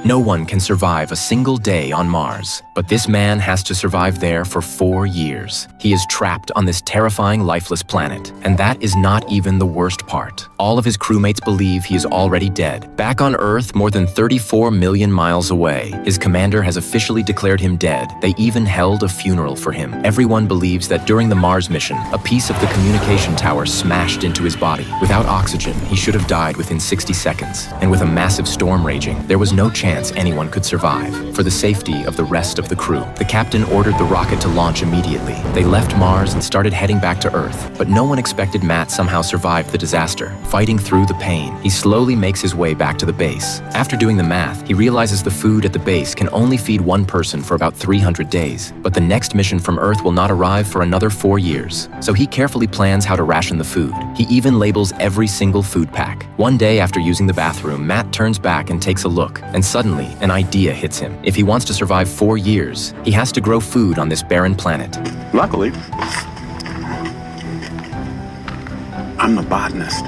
No one can survive a single day on Mars, but this man has to survive there for 4 years. He is trapped on this terrifying lifeless planet, and that is not even the worst part. All of his crewmates believe he is already dead. Back on Earth, more than 34 million miles away, his commander has officially declared him dead. They even held a funeral for him. Everyone believes that during the Mars mission, a piece of the communication tower smashed into his body. Without oxygen, he should have died within 60 seconds. And with a massive storm raging, there was no chance anyone could survive. For the safety of the rest of the crew, the captain ordered the rocket to launch immediately. They left Mars and started heading back to Earth, but no one expected Matt somehow survived the disaster. Fighting through the pain, he slowly makes his way back to the base. After doing the math, he realizes the food at the base can only feed one person for about 300 days, but the next mission from Earth will not arrive for another 4 years. So he carefully plans how to ration the food. He even labels every single food pack. One day after using the bathroom, Matt turns back and takes a look, and suddenly an idea hits him. If he wants to survive 4 years, he has to grow food on this barren planet. Luckily, I'm a botanist.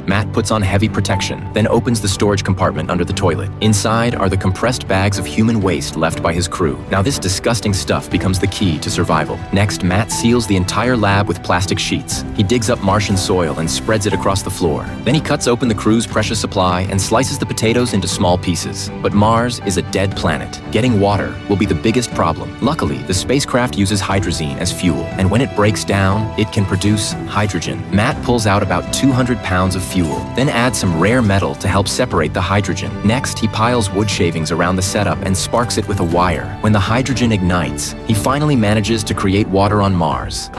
Matt puts on heavy protection, then opens the storage compartment under the toilet. Inside are the compressed bags of human waste left by his crew. Now this disgusting stuff becomes the key to survival. Next, Matt seals the entire lab with plastic sheets. He digs up Martian soil and spreads it across the floor. Then he cuts open the crew's precious supply and slices the potatoes into small pieces. But Mars is a dead planet. Getting water will be the biggest problem. Luckily, the spacecraft uses hydrazine as fuel, and when it breaks down, it can produce hydrogen. Matt pulls out about 200 pounds of fuel, then adds some rare metal to help separate the hydrogen. Next, he piles wood shavings around the setup and sparks it with a wire. When the hydrogen ignites, he finally manages to create water on Mars.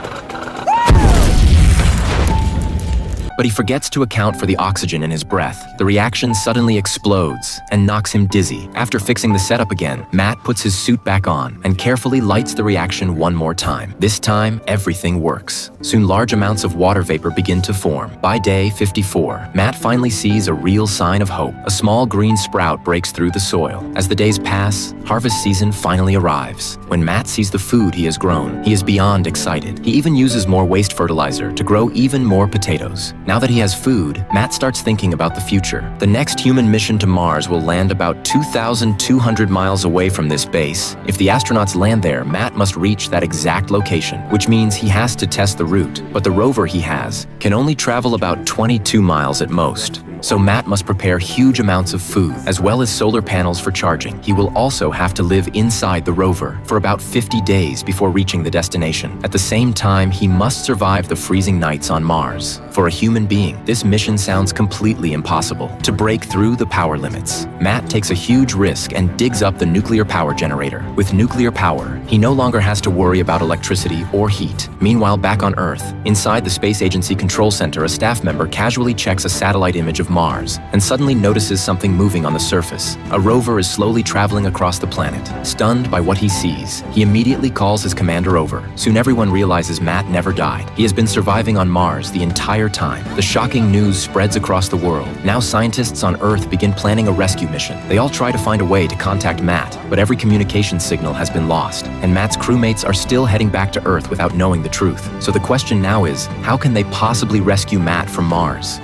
But he forgets to account for the oxygen in his breath. The reaction suddenly explodes and knocks him dizzy. After fixing the setup again, Matt puts his suit back on and carefully lights the reaction one more time. This time, everything works. Soon large amounts of water vapor begin to form. By day 54, Matt finally sees a real sign of hope. A small green sprout breaks through the soil. As the days pass, harvest season finally arrives. When Matt sees the food he has grown, he is beyond excited. He even uses more waste fertilizer to grow even more potatoes. Now that he has food, Matt starts thinking about the future. The next human mission to Mars will land about 2,200 miles away from this base. If the astronauts land there, Matt must reach that exact location, which means he has to test the route. But the rover he has can only travel about 22 miles at most. So Matt must prepare huge amounts of food, as well as solar panels for charging. He will also have to live inside the rover for about 50 days before reaching the destination. At the same time, he must survive the freezing nights on Mars. For a human being, this mission sounds completely impossible. To break through the power limits, Matt takes a huge risk and digs up the nuclear power generator. With nuclear power, he no longer has to worry about electricity or heat. Meanwhile, back on Earth, inside the Space Agency Control Center, a staff member casually checks a satellite image of Mars and suddenly notices something moving on the surface. A rover is slowly traveling across the planet. Stunned by what he sees, he immediately calls his commander over. Soon everyone realizes Matt never died. He has been surviving on Mars the entire time. The shocking news spreads across the world. Now scientists on Earth begin planning a rescue mission. They all try to find a way to contact Matt, but every communication signal has been lost, and Matt's crewmates are still heading back to Earth without knowing the truth. So the question now is, how can they possibly rescue Matt from Mars?